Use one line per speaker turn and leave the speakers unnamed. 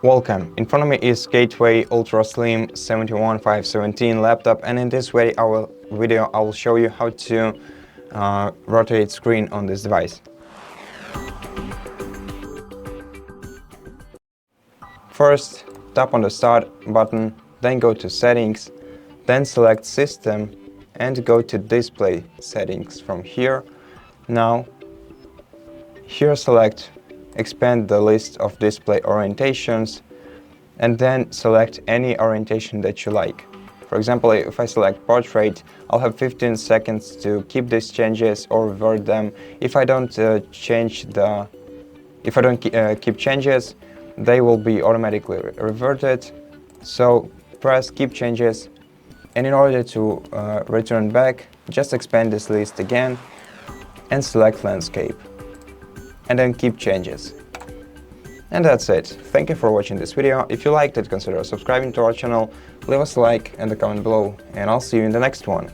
Welcome. In front of me is Gateway Ultra Slim 71517 laptop, and in this video I will show you how to rotate screen on this device. First, tap on the Start button, then go to Settings, then select System and go to Display Settings from here. Now, here select Expand the list of display orientations and then select any orientation that you like. For example, if I select portrait, I'll have 15 seconds to keep these changes or revert them. If I don't keep changes, they will be automatically reverted. So press Keep Changes, and in order to return back, just expand this list again and select Landscape, and then Keep Changes. And that's it. Thank you for watching this video. If you liked it, consider subscribing to our channel, leave us a like and a comment below, and I'll see you in the next one.